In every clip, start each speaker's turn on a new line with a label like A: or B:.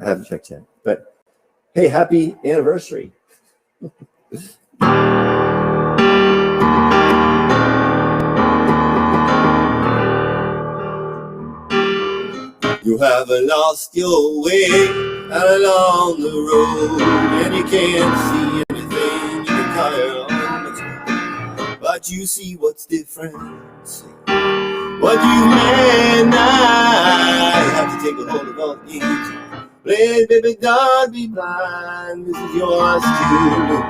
A: I haven't checked yet. But hey, happy anniversary. You haven't lost your way out along the road, and you can't see anything you can call your own. But you see what's different. See what you may not have to take a hold of all the games. Play, baby, don't be blind. This is yours to lose.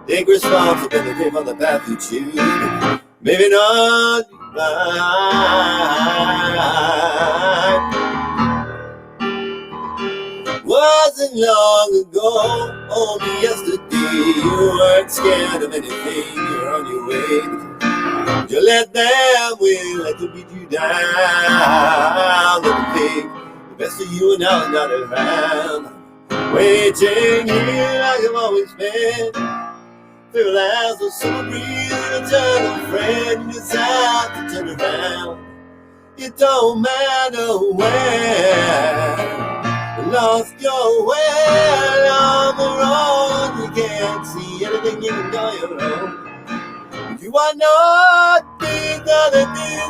A: Take responsibility for the path you choose. Maybe not be blind. Wasn't long ago, only yesterday. You weren't scared of anything, you're on your way. You let them win, let them beat you down. Let them take the best of you and now not around. Waiting here like I've always been. Feel as a summer breeze, an eternal friend. You decide to turn around. It don't matter where. Lost your way on the road. You can't see anything, you can go your own. You are not big on the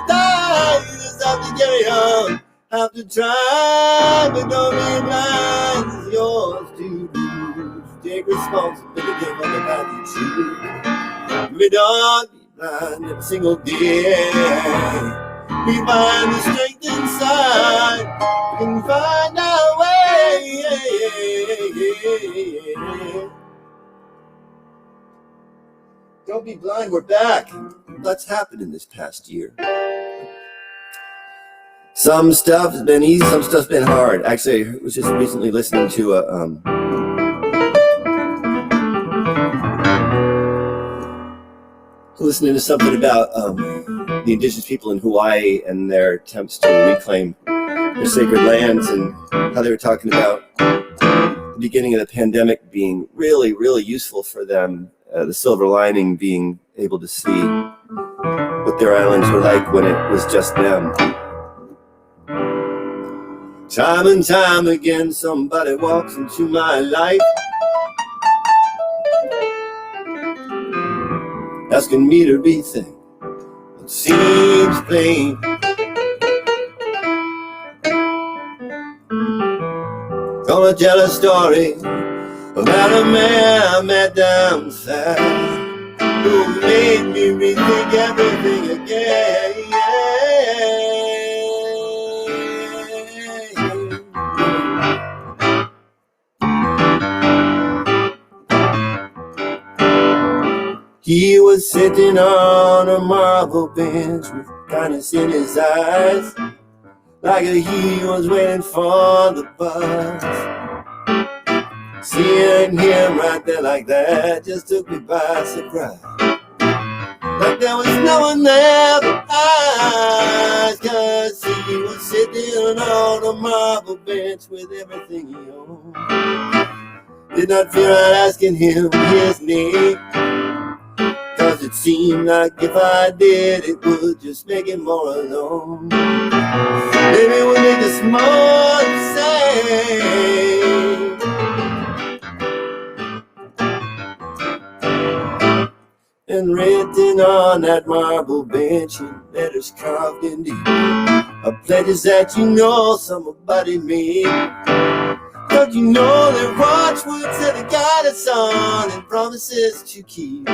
A: die. You just have to carry on. Have to try, but don't be blind. It's yours to lose. Take responsibility for the path you choose. We don't be blind every single day. We find the strength inside. We can find our way. Don't be blind, we're back. What's happened in this past year? Some stuff has been easy, some stuff's been hard. Actually, I was just recently listening to something about the indigenous people in Hawaii and their attempts to reclaim their sacred lands, and how they were talking about the beginning of the pandemic being really, really useful for them. The silver lining being able to see what their islands were like when it was just them. Time and time again, somebody walks into my life, asking me to rethink what seems plain. Gonna tell a story about a man I met down south who made me rethink everything again. He was sitting on a marble bench with kindness in his eyes, like he was waiting for the bus. Seeing him right there like that just took me by surprise. Like there was no one there but eyes, 'cause he was sitting on a marble bench with everything he owned. Did not fear asking him his name, 'cause it seemed like if I did, it would just make him more alone. Maybe it would make us more the same. And written on that marble bench in letters carved in deep are pledges that you know somebody made. Don't you know they're watchwords that have guide us on and promises to keep?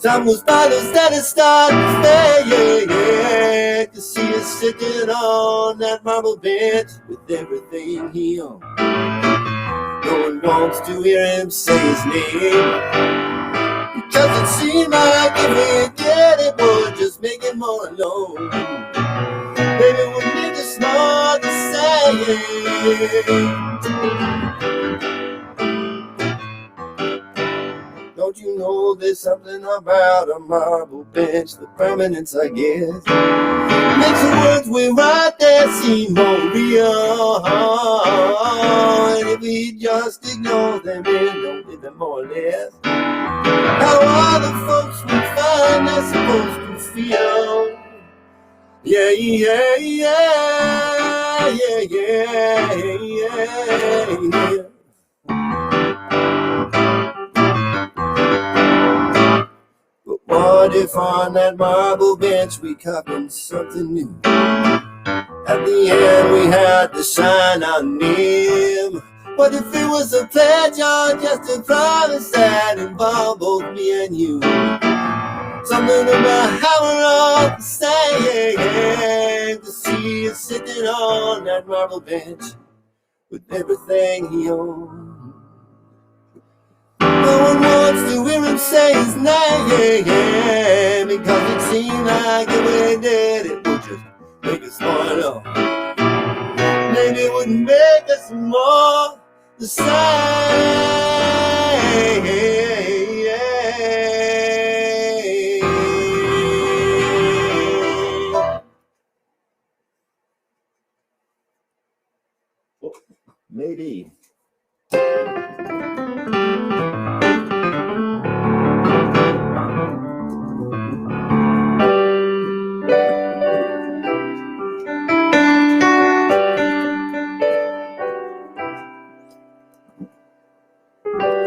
A: Time goes by, those letters start to fade. To see us sitting on that marble bench with everything he owns. No one wants to hear him say his name, because it seemed like if we did, it would just make him more alone. Maybe it would make us more the same. Don't you know there's something about a marble bench, the permanence, I guess, makes the words we write there seem more real. And if we just ignore them and don't give them more or less, how are the folks we find they're supposed to feel? Yeah, yeah, yeah. yeah, yeah, yeah. But what if on that marble bench we copied something new? At the end we had to sign our name. What if it was a pledge or just a promise that involved both me and you? Something about how we're all the same. To see you sitting on that marble bench with everything he owned. No one wants to hear him say his name, because it seemed like the way he did it would just make us more. Maybe it wouldn't make us more the same. Maybe.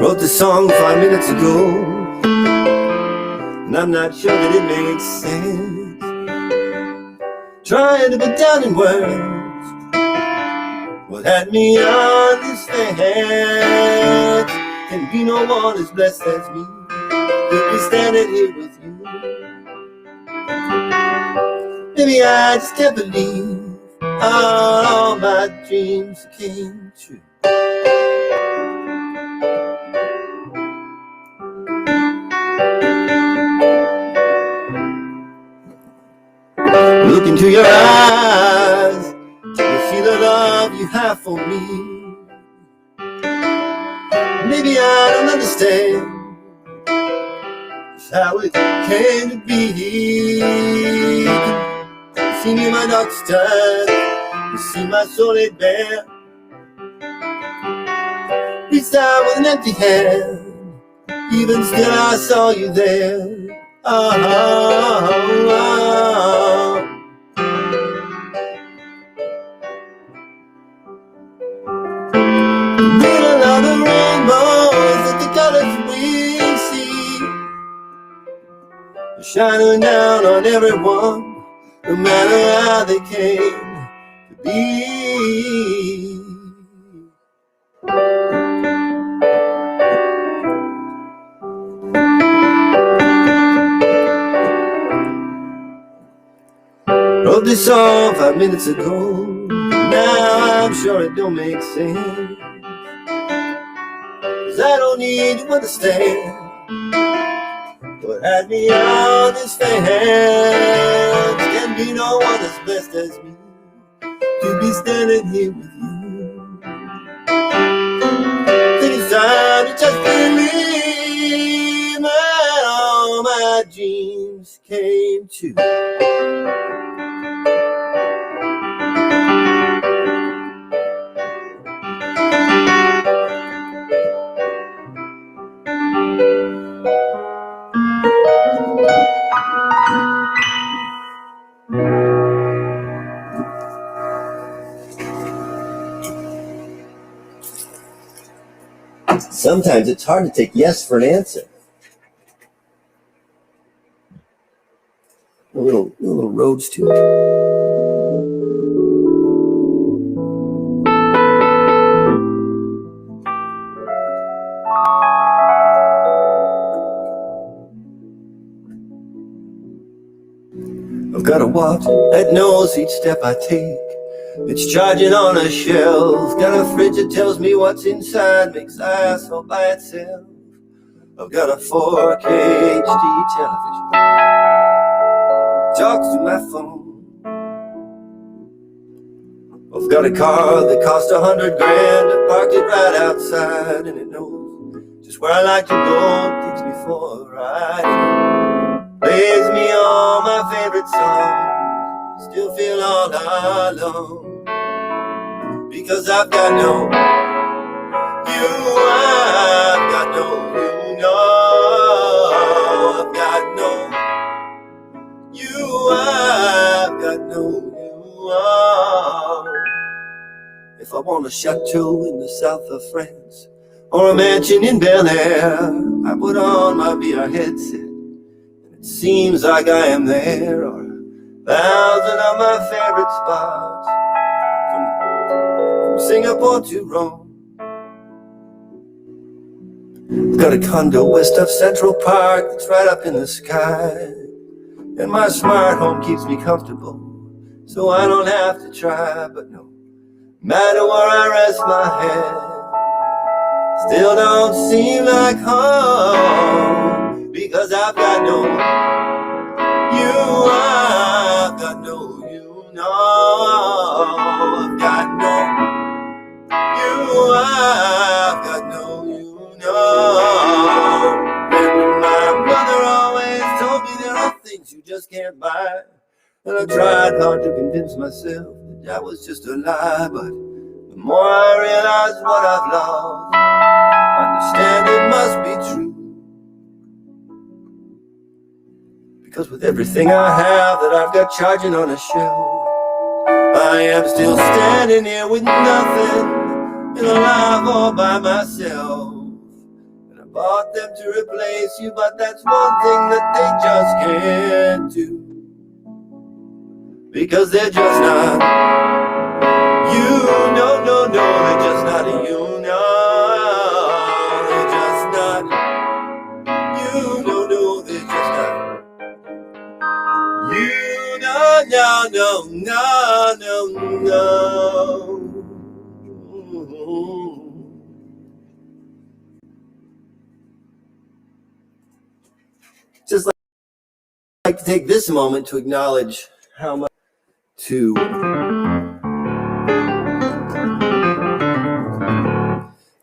A: Wrote the song 5 minutes ago, and I'm not sure that it makes sense. Trying to put down in words what had me on this fence. Can be no one as blessed as me to be standing here with you. Maybe I just can't believe all my dreams came true. Look into your eyes, you see the love you have for me. Maybe I don't understand just how it came to be. You see me in my darkest time, you see my soul laid bare. Reached out with an empty hand, even still I saw you there. Oh, oh, oh. Middle of the rainbows that the colors we see are shining down on everyone, no matter how they came to be. Wrote this song 5 minutes ago. Now I'm sure it don't make sense, 'cause I don't need to understand what had me on this fence. Can be no one as blessed as me to be standing here with you. Think it's time to just believe that all my dreams came true. Sometimes it's hard to take yes for an answer. A little roads to it. I've got a watch that knows each step I take. It's charging on a shelf. Got a fridge that tells me what's inside, makes ice all by itself. I've got a 4K HD television, talks to my phone. I've got a car that cost $100 grand. I parked it right outside, and it knows just where I like to go. It takes me for a ride, plays me all my favorite songs. Still feel all alone, because I've got no you, I've got no you, no, I've got no you, I've got no you, oh. I want a chateau in the south of France, or a mansion in Bel Air. I put on my VR headset, and it seems like I am there. Or 1,000 of my favorite spots, from Singapore to Rome. I've got a condo west of Central Park that's right up in the sky, and my smart home keeps me comfortable, so I don't have to try. But no matter where I rest my head, still don't seem like home, because I've got no you, I've got no you, no, I've got no you, I've got no you, no. And my mother always told me there are things you just can't buy, and I tried hard to convince myself that that was just a lie. But the more I realize what I've lost, I understand it must be true. Because with everything I have that I've got charging on a shelf, I am still standing here with nothing, and alive all by myself. And I bought them to replace you, but that's one thing that they just can't do, because they're just not you, no, no, no, they're just not you, no, they're just not you, no, no, they're just not you, no, no, no, no, no, no. Just like to take this moment to acknowledge how much to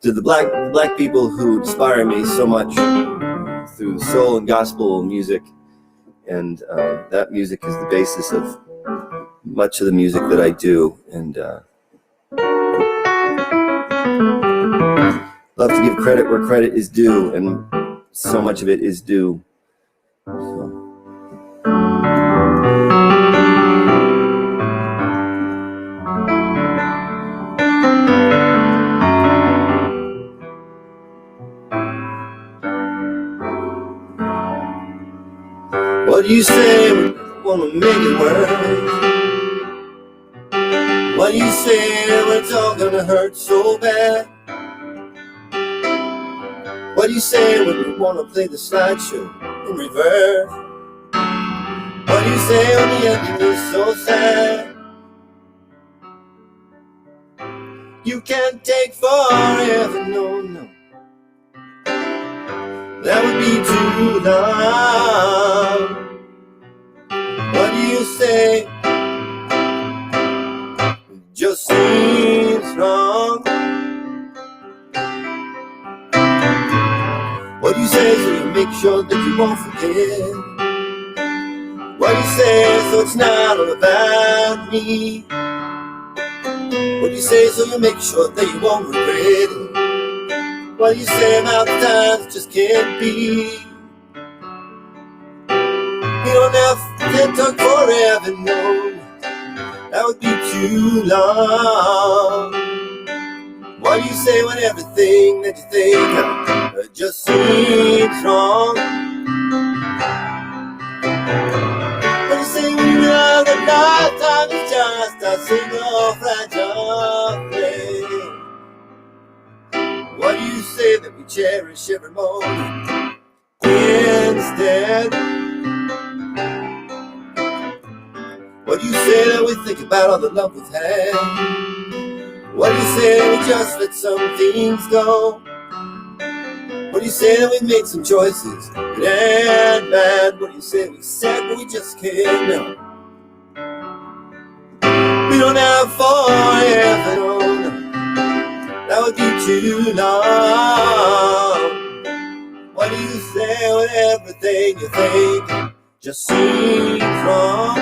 A: the black people who inspire me so much through soul and gospel music, and that music is the basis of much of the music that I do, and love to give credit where credit is due, and so much of it is due. So. What do you say when you wanna make it work? What do you say when it's all gonna hurt so bad? What do you say when you wanna play the slideshow in reverse? What do you say when the ending is so sad? You can't take forever, no, no. That would be too long. What do you say? It just seems wrong. What do you say so you make sure that you won't forget? What do you say so it's not all about me? What do you say so you make sure that you won't regret it? What do you say about the times it just can't be? You don't have to talk forever, no. That would be too long. What do you say when everything that you think of just seems wrong? What do you say when you realize that lifetime is just a single fragile thing? What do you say that we cherish every moment instead? What do you say that we think about all the love we've had? What do you say that we just let some things go? What do you say that we made some choices, good and bad? What do you say we said but we just can't know? We don't have forever, no, no. That would be too long. What do you say when everything you think just seems wrong?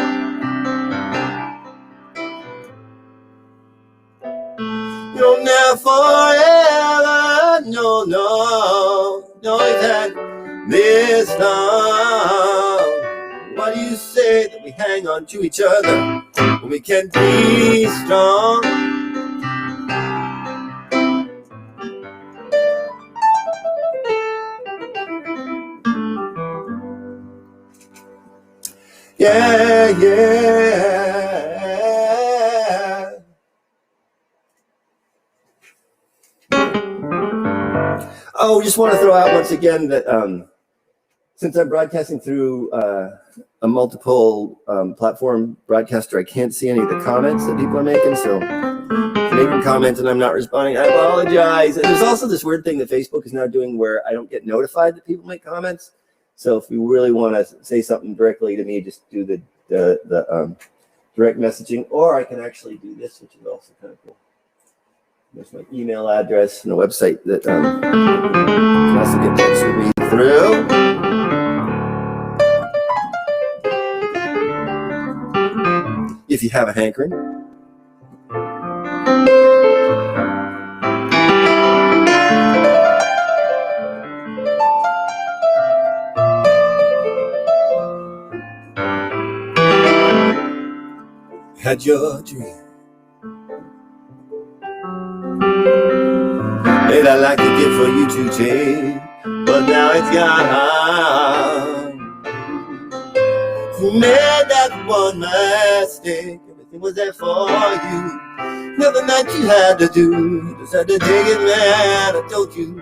A: You don't have forever, no, no, no, you've had this long. What do you say that we hang on to each other when we can't be strong? Yeah. Oh, just want to throw out once again that since I'm broadcasting through a multiple platform broadcaster, I can't see any of the comments that people are making. So making comments and I'm not responding, I apologize. And there's also this weird thing that Facebook is now doing where I don't get notified that people make comments. So if you really want to say something directly to me, just do the direct messaging, or I can actually do this, which is also kind of cool. There's my email address and a website that can also get in touch with me through. If you have a hankering. Had your dream. And I'd like to get for you to take, but now it's gone. You made that one mistake. Everything was there for you. Nothing that you had to do. You just had to take it, man. I told you.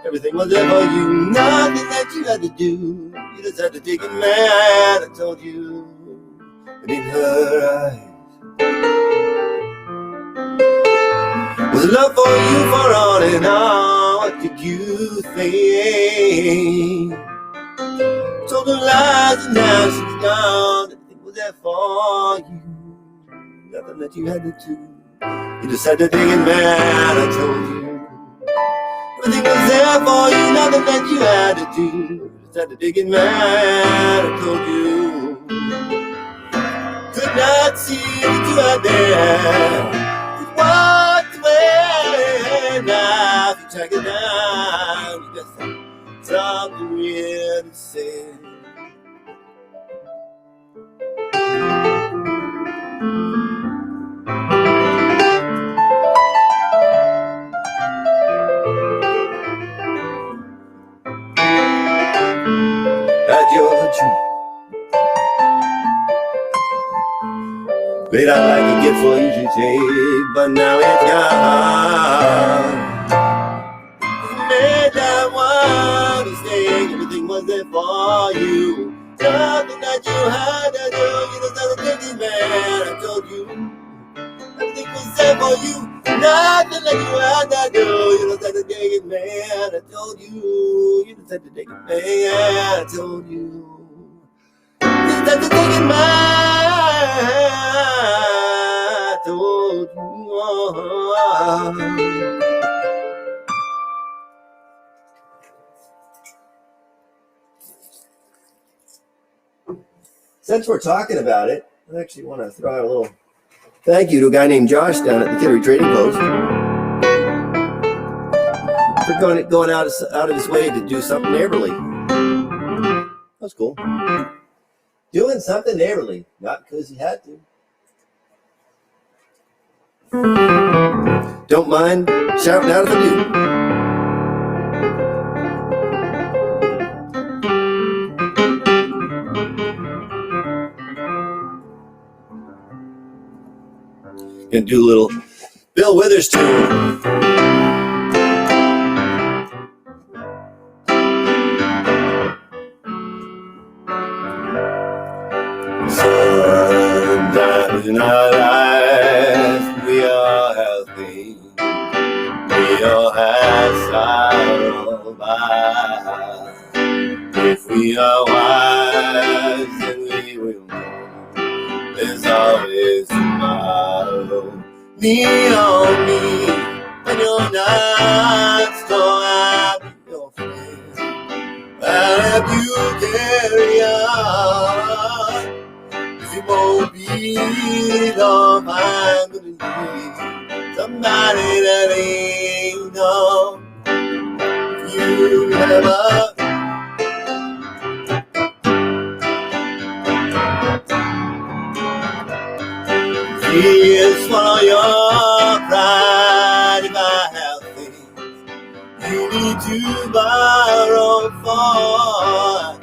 A: Everything was there for you. Nothing that you had to do. You just had to take it, man. I told you. And in her eyes was love for you for all and all. What did you think? Told her lies and now she's gone. Everything was there for you. Nothing that you had to do. You just had to take it, man. I told you. Everything was there for you. Nothing that you had to do. You just had to take it, man. I told you. Could not see that you had there. Could walk away. Now if you track it down, you got something real to say. Had your dream. But I'd like to get for you to take, but now it's gone. You made that one mistake. Everything was there for you. Nothing that you had to do. You just had to take it, man. I told you. Everything was there for you. Nothing that you had to do. You just had to take it, man. I told you. You just had to take it, man. I told you. You just had to take it, man. I told you. Since we're talking about it, I actually want to throw out a little thank you to a guy named Josh down at the Kittery Trading Post for going out of his way to do something neighborly. That's cool. Doing something neighborly, not because he had to. Don't mind shouting out if I do. Gonna do a little Bill Withers tune. Sometimes in our life we all have pain, we all have sorrow, but if we are wise then we will know there's always tomorrow. Lean on me when you're not strong, I'll be your friend. I'll help you carry on. If you won't be long, I'm gonna need somebody that ain't on. If you never please swallow your pride. If I have things you need to borrow for,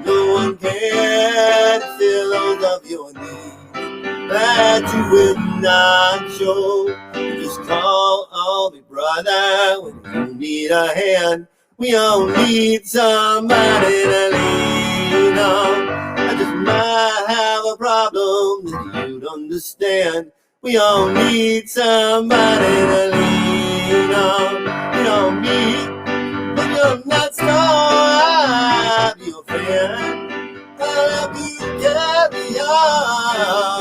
A: No one can fill those of your needs that you will not show. You just call on me, brother, when you need a hand. We all need somebody to lean on. I just might have a problem that you'd understand. We all need somebody to lean on. We all need, when you're not strong, I'll be your friend. I'll help you carry on.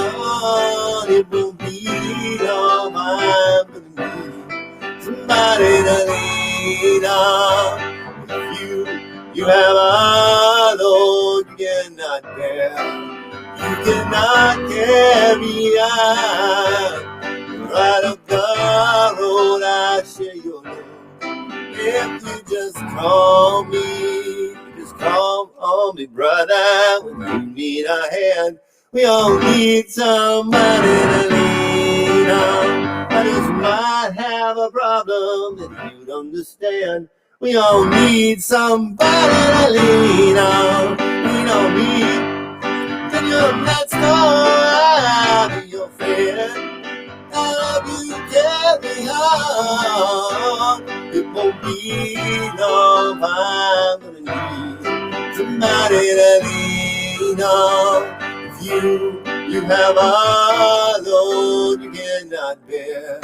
A: It will be all mine, but need somebody to lean on. If you have a load you cannot bear, you cannot carry on. Right up the road, I share your load. If you just call me, just call on me, brother, when you need a hand. We all need somebody to lean on. I just might have a problem that you'd understand. We all need somebody to lean on. We don't need, when you're not strong, I'll be your friend. I'll help you carry on. It won't be long, I'm gonna need somebody to lean on. If you have a load you cannot bear,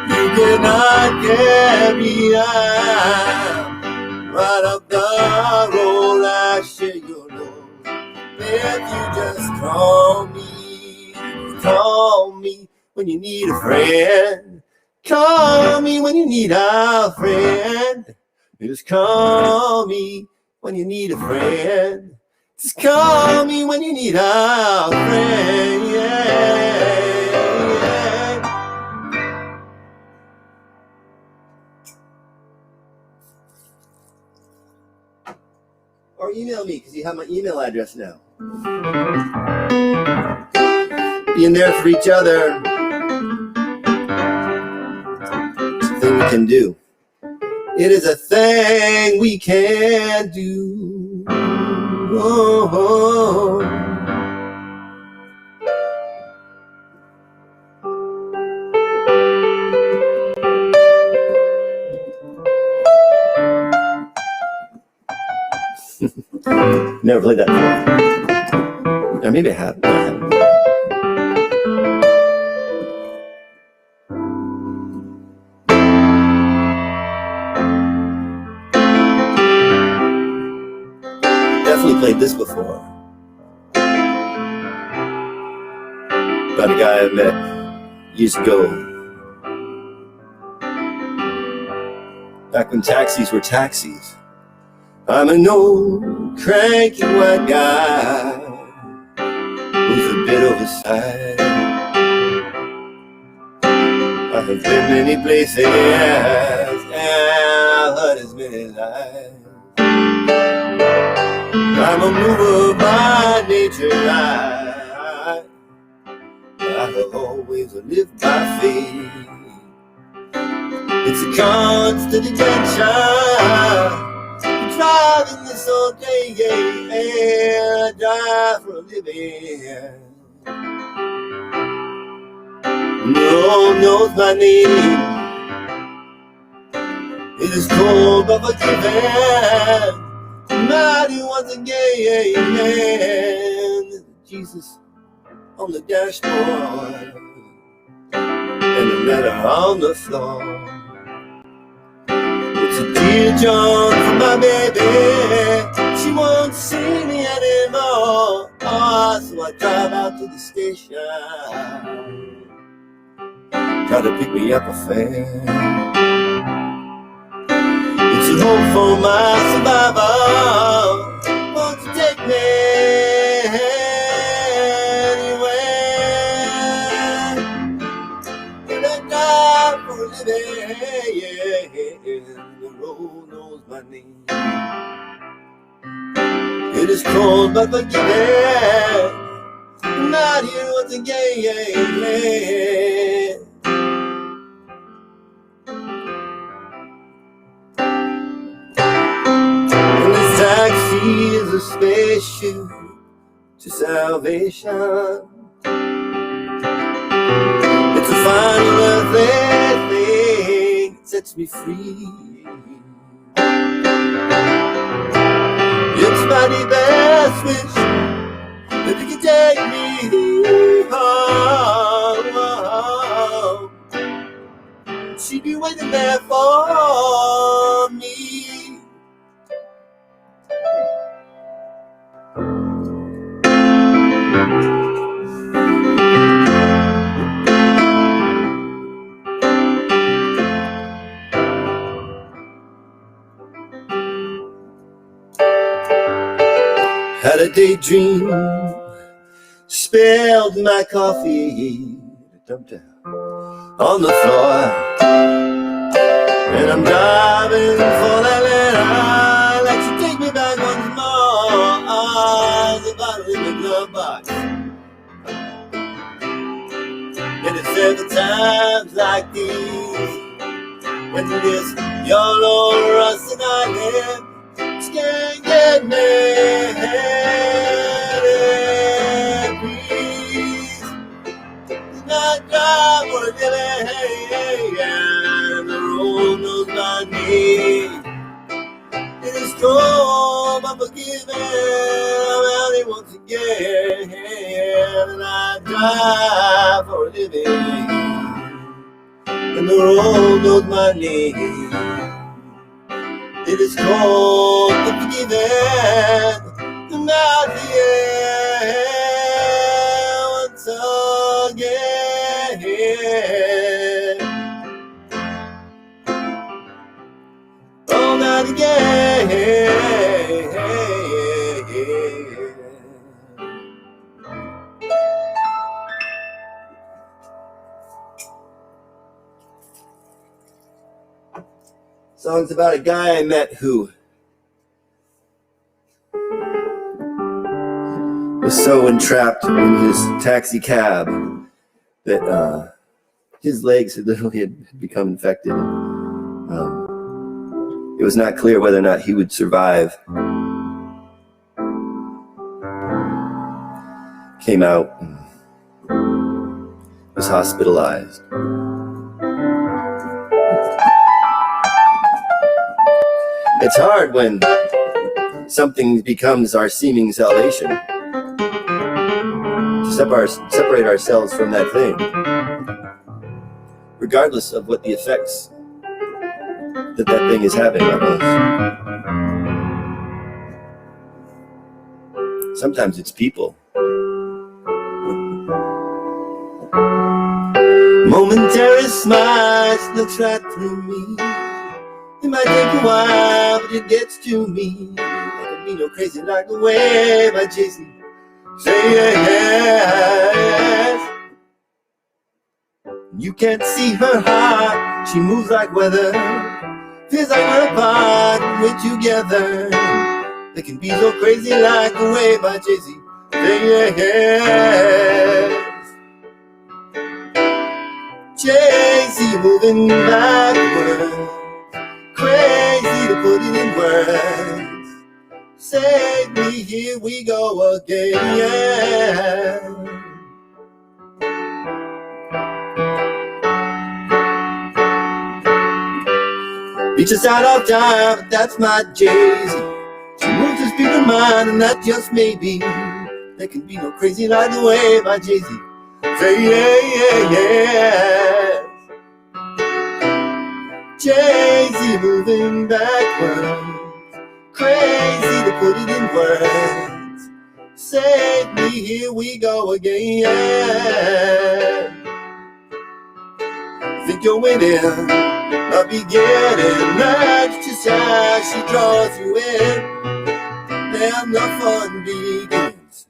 A: you cannot carry on. Right up the road, I share your load. If you just call me when you need a friend. Call me when you need a friend. Just call me when you need a friend. Just call me when you need a friend. Yeah. Or email me, because you have my email address now. Being there for each other. It's a thing we can do. It is a thing we can do. Oh. Never played that before. Or maybe I have. Definitely played this before. About a guy I met years ago. Back when taxis were taxis. I'm an old cranky white guy who's a bit oversized. I have been many places and I've heard as many lies. I'm a mover by nature. I have always lived by faith. It's a constant attention. Driving this all day, yeah, I drive for a living. No one knows my name. It is cold but forgiven. Mighty once again. Jesus on the dashboard and the letter on the floor. It's a dear John for my baby. She won't see me anymore. Oh, so I drive out to the station. Try to pick me up a fare. It's a hope for my survival. Won't you take me anywhere? And I die for a living, yeah. The road knows my name. It is cold but forgiving. Not here once again. And this time galaxy is a spaceship to salvation. It's a final earthly thing that sets me free. It's my best wish that you can take me home. She'd be waiting there for me. Had a daydream, spilled my coffee, dumped out on the floor, and I'm driving for that letter that you take me back once more. The bottle in the glove box, and it's several times like these when this yellow rusting eyelid can't get me. Please, not drive or delay, and the road knows my name. It is cold, but forgiven. I'm out here once again, and I drive for a living, and the road knows my name. It is cold but forgiven. I'm out here once again. All night again. Song's about a guy I met who was so entrapped in his taxi cab that his legs had literally become infected. It was not clear whether or not he would survive. Came out and was hospitalized. It's hard when something becomes our seeming salvation to separate ourselves from that thing, regardless of what the effects that thing is having on us. Sometimes it's people. Momentary smiles looks right through me. It might take a while, but it gets to me. I can be no crazy like the way my Jason say yes. You can't see her heart, she moves like weather. Feels like we're apart and we're together. They can be so crazy like the way my Jason say yes. Jay-Z moving backwards, crazy to put it in words. Save me, here we go again. Beat us out of time, but that's my Jay-Z. She moves the speed of mine, and that just may be. There can be no crazy like the way my Jay-Z say yes. Jay-Z moving backwards, crazy to put it in words. Save me, here we go again. Think you're winning, but beginning. That's just how she draws you in. Then the fun begins.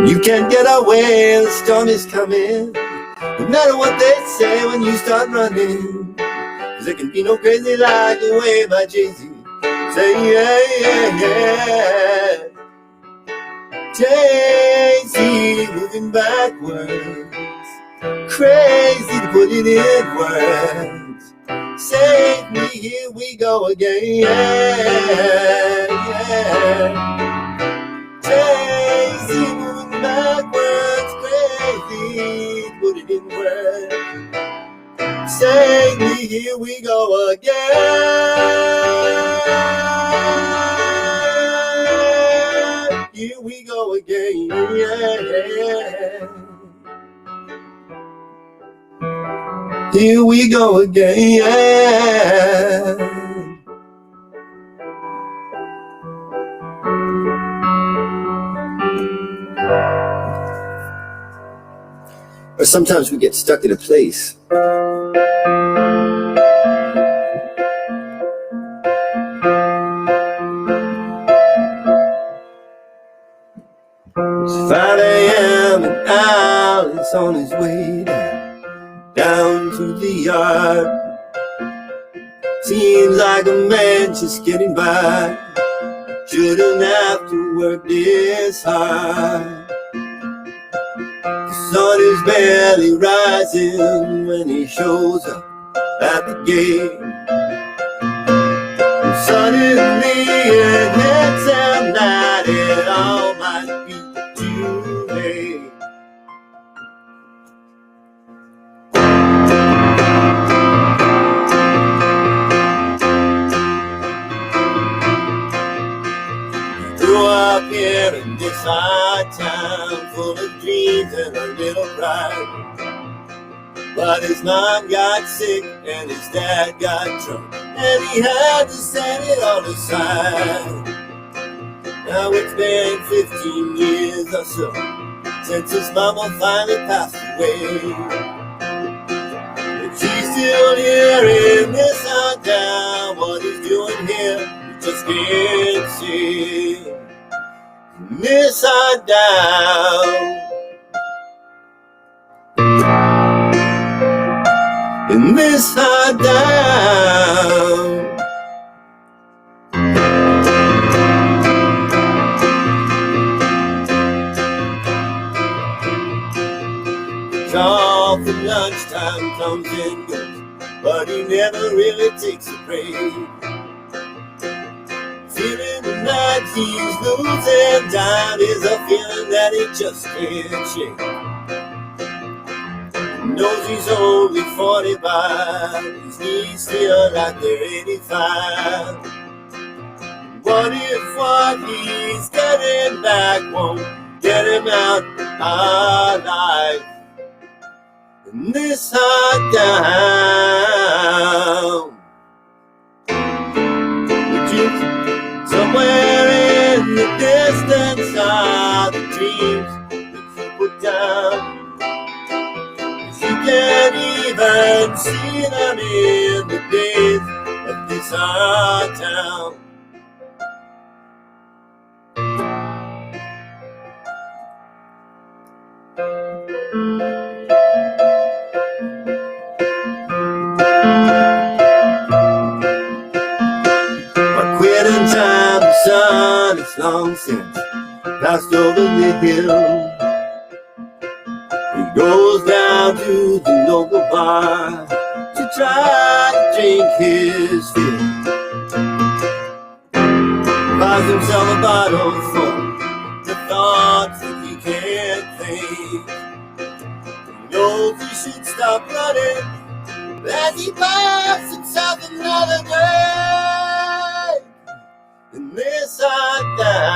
A: You can't get away, the storm is coming. No matter what they say when you start running, 'cause there can be no crazy like the way my Jay-Z say yeah. Jay-Z moving backwards, crazy put it in words. Save me, here we go again. Chasing backwards, crazy. Put it in words. Save me, here we go again. Here we go again. Here we go again. Or sometimes we get stuck in a place. It's 5 a.m. and Al is on his way down to the yard. Seems like a man just getting by. Shouldn't have to work this hard. The sun is barely rising when he shows up at the gate. And suddenly it hits him that it all might be too late. Grew up here in this hard town, full of dreams and a little pride. But his mom got sick and his dad got drunk, and he had to set it all aside. Now it's been 15 years or so since his mama finally passed away. But she's still here in this hard town. What he's doing here, you just can't see. This hard down. In this hard down. Job for lunchtime comes and goes, but he never really takes a break. Feeling that he's losing time is a feeling that he just can't shake. Knows he's only 45, his knees feel like they're 85. What if what he's getting back won't get him out alive? In this hard down. Somewhere in the distance are the dreams that you put down. You can't even see them in the days of this hard town. But quitting time, the sun is long since passed over the hill. He goes down to the local bar to try to drink his fill. Buys himself a bottle full the thoughts that he can't think. He knows he should stop running as he buys himself another drink. And this hard down.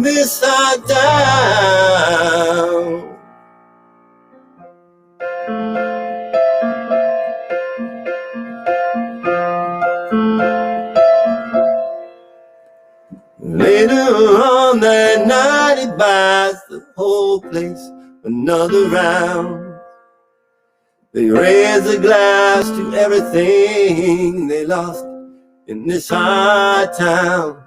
A: This hard down. Later on that night he buys the whole place another round. They raise a glass to everything they lost in this hard town.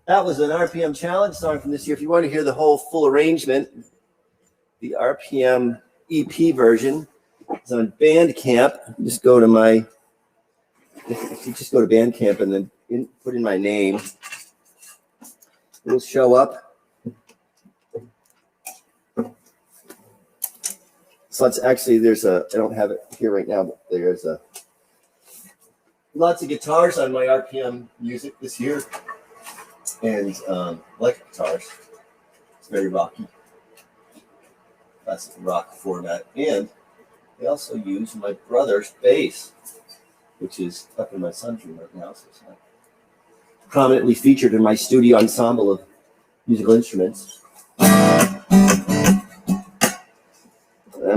A: That was an RPM challenge song from this year. If you want to hear the whole full arrangement, the RPM EP version is on Bandcamp. Just go to Bandcamp and then put in my name. It'll show up. So it's actually, I don't have it here right now, but there's lots of guitars on my RPM music this year. And electric guitars. It's very rocky. Classic rock format. And I also use my brother's bass, which is up in my son's room right now. So it's not prominently featured in my studio ensemble of musical instruments. I'm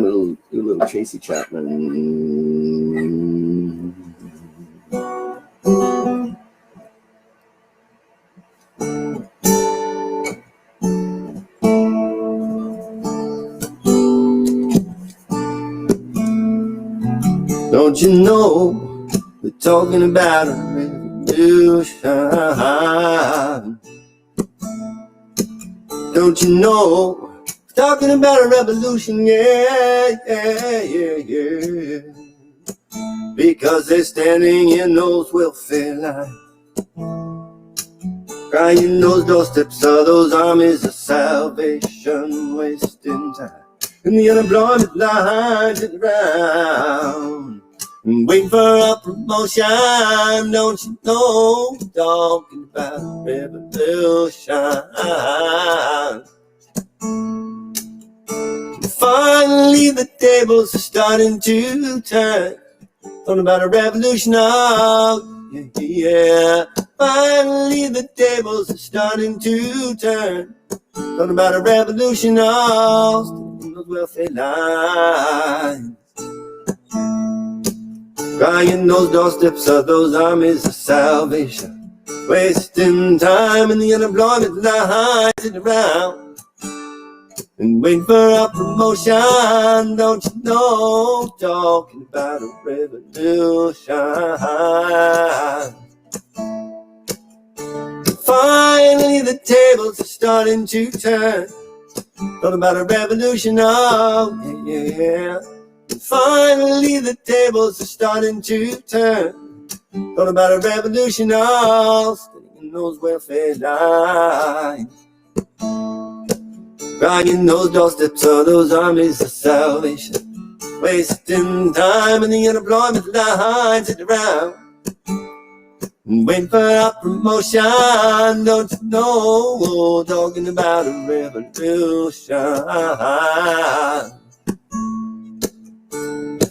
A: going to do a little Tracy Chapman. Don't you know we're talking about a revolution? Don't you know we're talking about a revolution? Yeah. Because they're standing in those welfare lines, crying those doorsteps of those armies of salvation, wasting time in the unemployment lines around, and waiting for a promotion. Don't you know, talking about revolution. And finally the tables are starting to turn, talking about a revolution. Oh, yeah. Finally the tables are starting to turn, talking about a revolution. Oh, those welfare lines, crying those doorsteps of those armies of salvation, wasting time in the unemployment lines sitting around and waiting for a promotion. Don't you know, talking about a revolution. Finally the tables are starting to turn, talking about a revolution. Oh, yeah. And finally the tables are starting to turn, talking about a revolution. Oh, standing in those welfare lines, crying those doorsteps of those armies of salvation, wasting time in the unemployment lines sitting around and waiting for a promotion. Don't you know, talking about a revolution.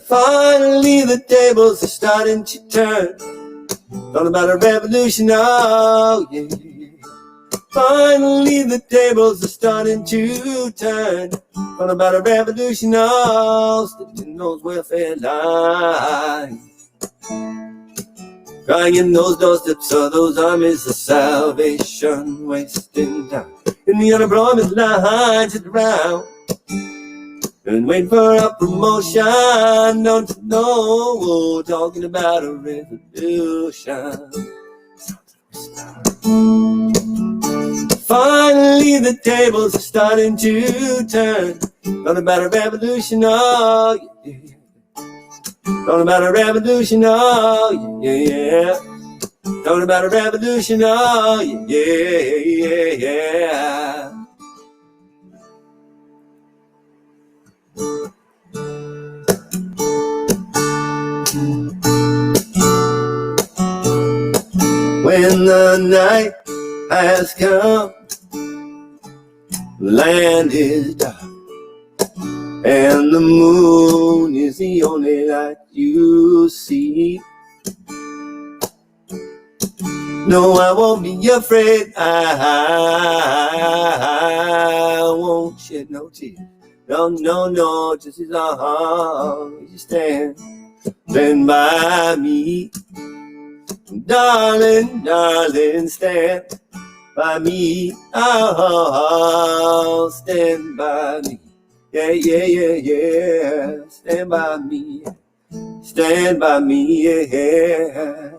A: Finally the tables are starting to turn, talking about a revolution. Oh, yeah. Finally the tables are starting to turn, talking about a revolution. Oh, sticking in those welfare lines, crying those doorsteps of those armies of salvation, wasting time in the unemployment lines around and waiting for a promotion. Don't you know, talking about a revolution. Finally the tables are starting to turn, talking about a revolution. Oh, yeah. Talking about a revolution. Oh, yeah. Talking about a revolution. Oh, yeah. When the night has come, the land is dark, and the moon is the only light you see. No, I won't be afraid. I won't shed no tears. No, just as long as you stand by me. Darling, stand by me. Oh, stand by me. Yeah. Stand by me. Stand by me, yeah.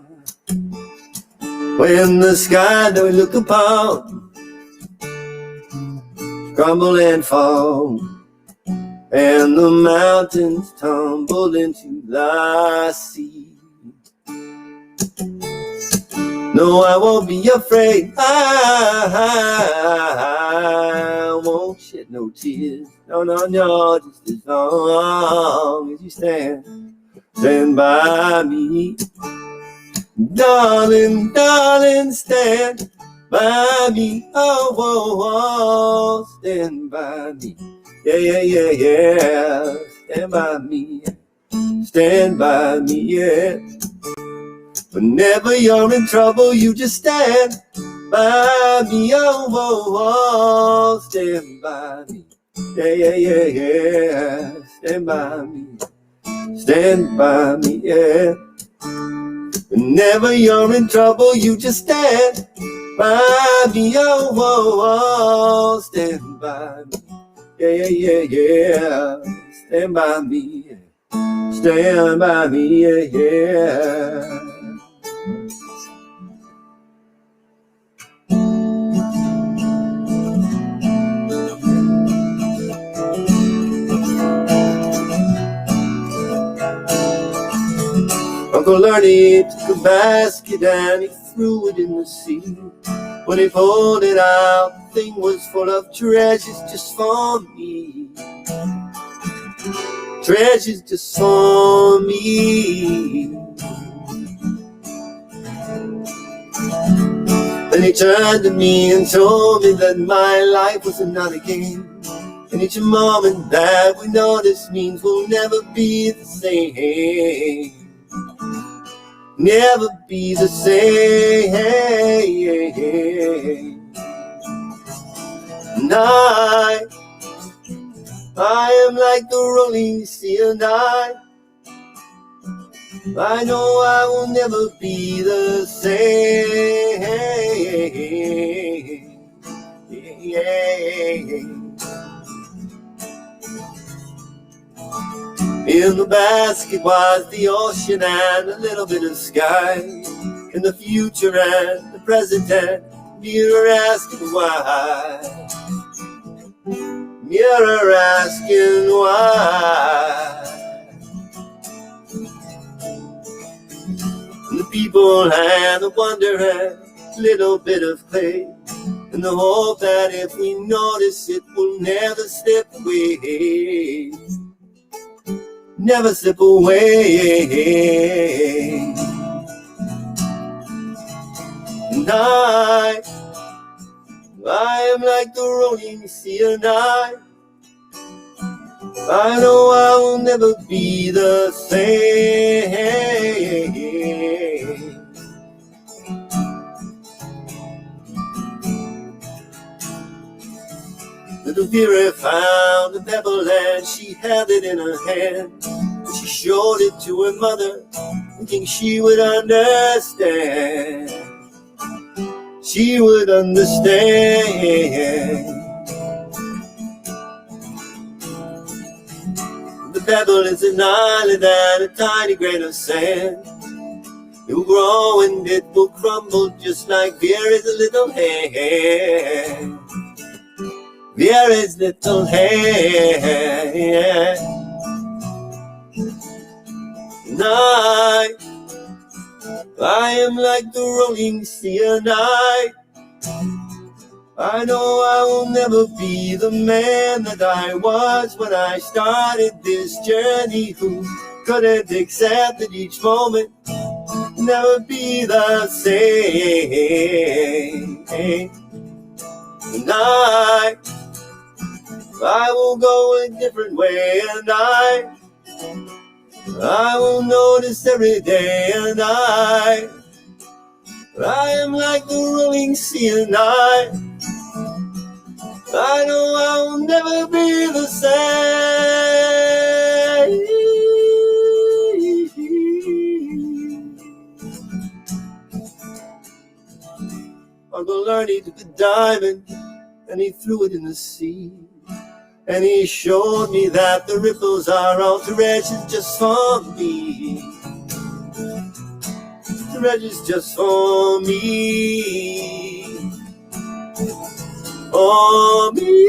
A: When the sky that we look upon crumble and fall, and the mountains tumbled into the sea. No, I won't be afraid. I won't shed no tears. No, no, no, just as long as you stand by me. Darling, darling, stand by me. Oh, oh, oh, stand by me. Yeah, yeah, yeah, yeah. Stand by me. Stand by me, yeah. Whenever you're in trouble, you just stand by me. Oh, oh, oh, stand by me. Yeah, yeah, yeah, yeah. Stand by me. Stand by me, yeah. Whenever you're in trouble, you just stand by me. Oh, oh, oh, stand by me. Yeah, yeah, yeah, yeah. Stand by me. Stand by me, yeah, yeah. Uncle Ernie took a basket and he threw it in the sea. When he pulled it out, the thing was full of treasures just for me. Treasures just for me. Then he turned to me and told me that my life was another game. And each moment that we know this means we'll never be the same. Never be the same. And I am like the rolling sea, and I know I will never be the same. In the basket was the ocean and a little bit of sky. In the future and the present and mirror asking why. Mirror asking why. And the people and the wonder and a little bit of clay. And the hope that if we notice it will never slip away. Never slip away. And I am like the rolling sea, and I know I will never be the same. Little Vera found a pebble and she held it in her hand. She showed it to her mother, thinking she would understand. She would understand. The pebble is an island and a tiny grain of sand. It will grow and it will crumble just like Vera's little hand. Vera's little hand. And I am like the rolling sea, and I know I will never be the man that I was when I started this journey. Who couldn't accept that each moment never be the same. And I will go a different way, and I will notice every day, and I am like the rolling sea, and I know I will never be the same. Uncle Ernie took a diamond and he threw it in the sea. And he showed me that the ripples are all treasures just for me. Treasures just for me. For me.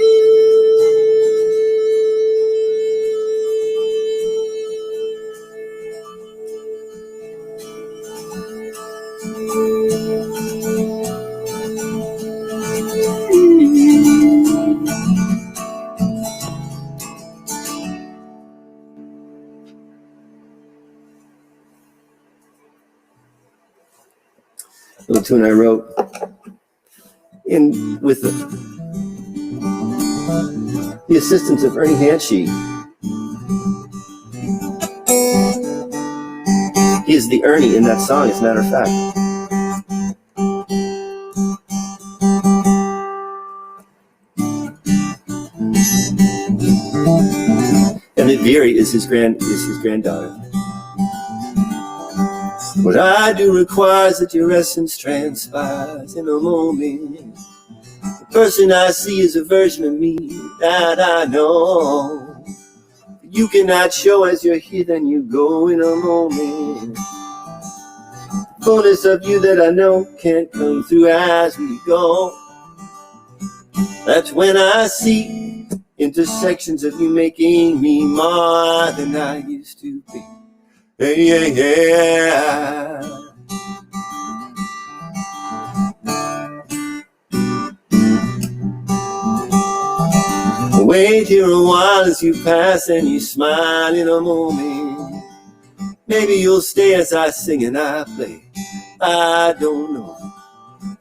A: little tune I wrote in with the assistance of Ernie Hanshe. He is the Ernie in that song, as a matter of fact. And Viri is his granddaughter. What I do requires that your essence transpires in a moment. The person I see is a version of me that I know. You cannot show as you're here, then you go in a moment. The fullness of you that I know can't come through as we go. That's when I see intersections of you making me more than I used to be. Hey, yeah, yeah. Wait here a while as you pass and you smile in a moment. Maybe you'll stay as I sing and I play. I don't know.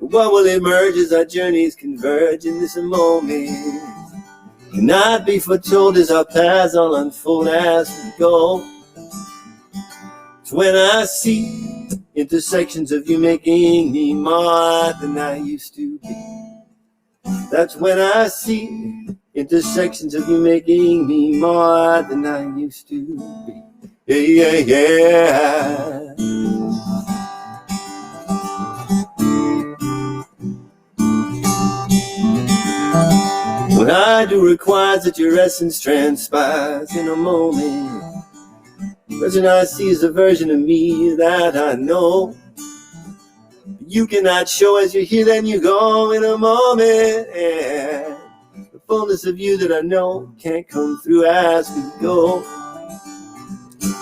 A: But what will emerge as our journeys converge in this moment? Cannot be foretold as our paths all unfold as we go. It's when I see intersections of you making me more than I used to be. That's when I see intersections of you making me more than I used to be. Yeah, yeah, yeah. What I do requires that your essence transpires in a moment. The version I see is a version of me that I know. You cannot show as you're here, then you go in a moment. And the fullness of you that I know can't come through as we go.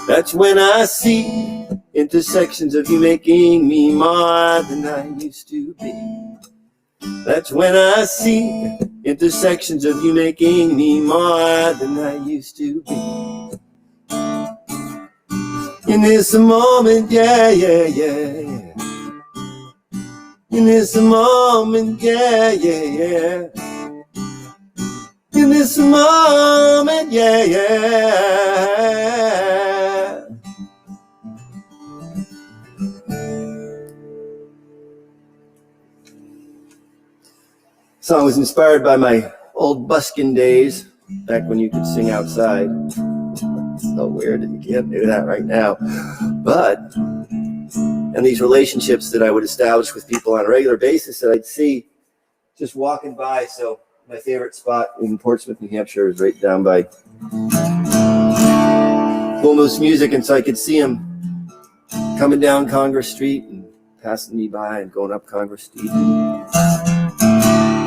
A: That's when I see intersections of you making me more than I used to be. That's when I see intersections of you making me more than I used to be. In this moment, yeah, yeah, yeah, yeah. In this moment, yeah, yeah, yeah. In this moment, yeah, yeah. The song was inspired by my old Buskin days, back when you could sing outside. It's so weird that you can't do that right now. But, and these relationships that I would establish with people on a regular basis that I'd see just walking by. So my favorite spot in Portsmouth, New Hampshire is right down by Bull Moose Music. And so I could see them coming down Congress Street and passing me by and going up Congress Street. And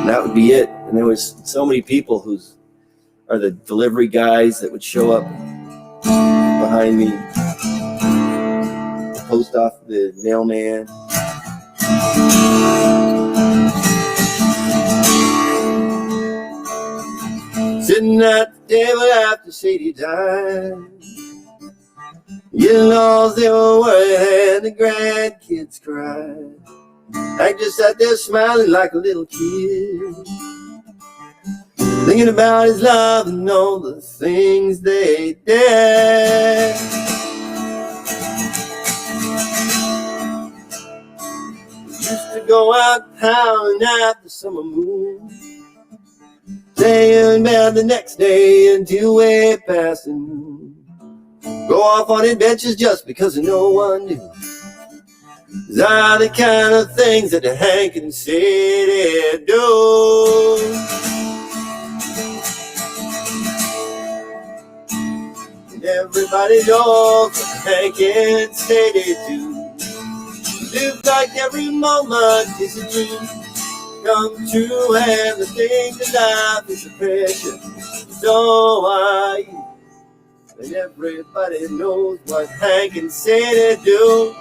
A: that would be it. And there was so many people who are the delivery guys that would show up behind me. Post off the mailman. Sitting at the table after shady time. In-laws, they were worried and the grandkids cried. I just sat there smiling like a little kid, thinking about his love and all the things they did. Used to go out howling at the summer moon, stay in bed the next day until way past noon. Go off on adventures just because no one knew. These are the kind of things that Hank and Sadie do. And everybody knows what Hank and Sadie do. Live like every moment is a dream come true, and the thing that life is a pressure. So are you. And everybody knows what Hank and Sadie do.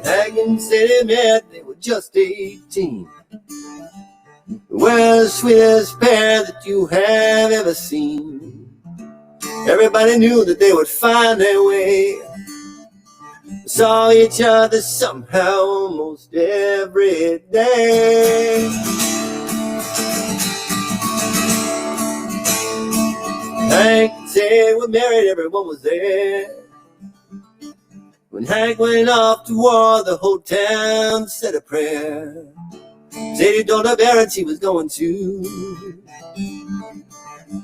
A: Hank and Sadie met, they were just 18. They were the sweetest pair that you have ever seen. Everybody knew that they would find their way. Saw each other somehow almost every day. Hank said we're married, everyone was there. When Hank went off to war, the whole town said a prayer. Said he told her parents he was going to.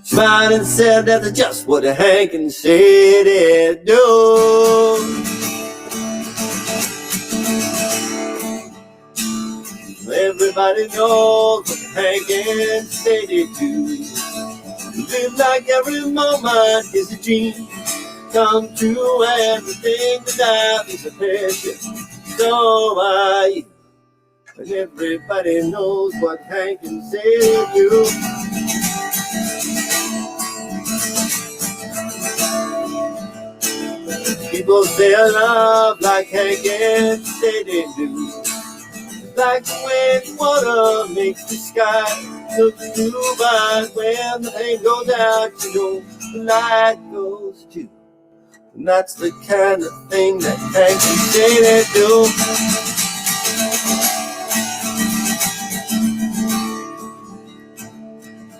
A: Smiled and said that's just what Hank and Sadie do. Everybody knows what Hank and Sadie do. Live like every moment is a dream come true, and the thing that is a precious. So are you. And everybody knows what Hank and Sadie do. People say I love like Hank and Sadie do. Like the way water makes the sky look blue, but when the pain goes out, you know the light goes too. And that's the kind of thing that Hank and Sadie do.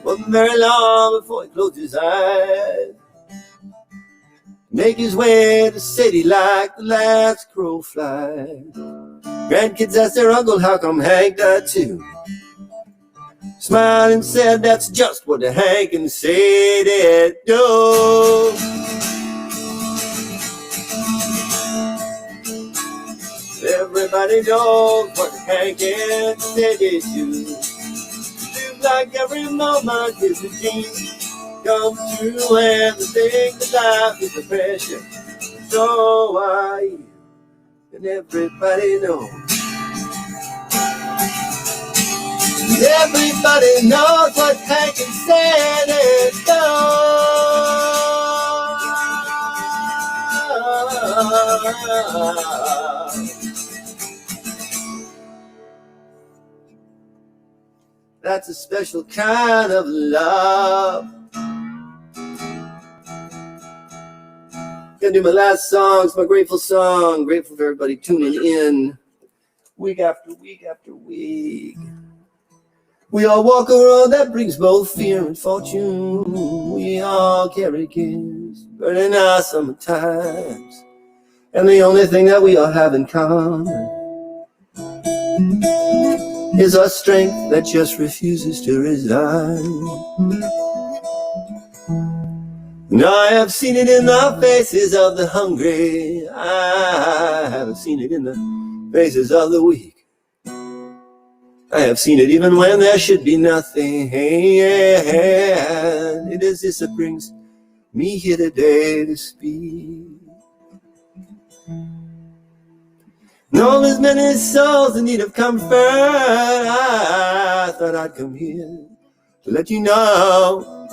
A: Wasn't very long before he closed his eyes, make his way to the city like the last crow flies. Grandkids asked their uncle how come Hank died too. Smiled and said that's just what Hank and Sadie do. Everybody knows what Hank and Sadie do. Live like every moment is a dream come true, and the thing that life is a pressure. So are you. And everybody knows. Everybody knows what Hank and Sadie do. That's a special kind of love. Gonna do my last song. It's my grateful song. Grateful for everybody tuning in week after week after week. We all walk a road that brings both fear and fortune. We all carry cares, burning our sometimes. And the only thing that we all have in common is our strength that just refuses to resign. And I have seen it in the faces of the hungry. I have seen it in the faces of the weak. I have seen it even when there should be nothing. And it is this that brings me here today to speak. Know there's many souls in need of comfort. I thought I'd come here to let you know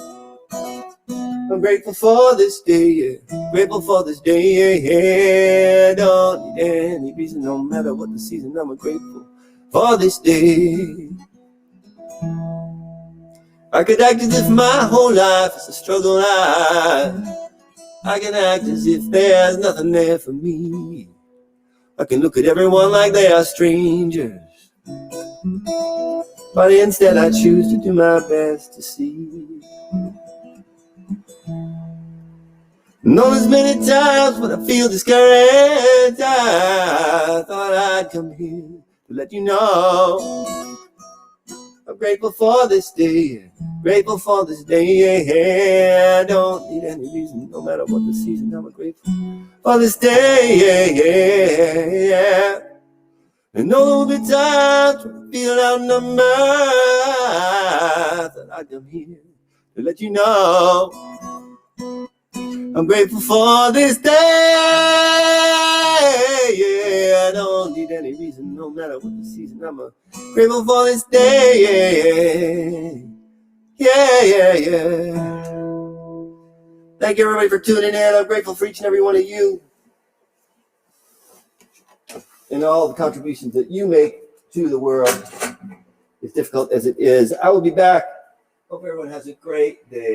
A: I'm grateful for this day, yeah. Grateful for this day, yeah. Don't need any reason, no matter what the season. I'm grateful for this day. I could act as if my whole life is a struggle. I can act as if there's nothing there for me. I can look at everyone like they are strangers, but instead I choose to do my best to see. Know there's many times when I feel discouraged. I thought I'd come here to let you know I'm grateful for this day. Grateful for this day. I don't need any reason, no matter what the season. I'm grateful for this day. And know there'll be times when I feel outnumbered. I thought I'd come here to let you know I'm grateful for this day. I don't need any reason, no matter what the season. I'm grateful for this day. Thank you, everybody, for tuning in. I'm grateful for each and every one of you and all the contributions that you make to the world, as difficult as it is. I will be back. Hope everyone has a great day.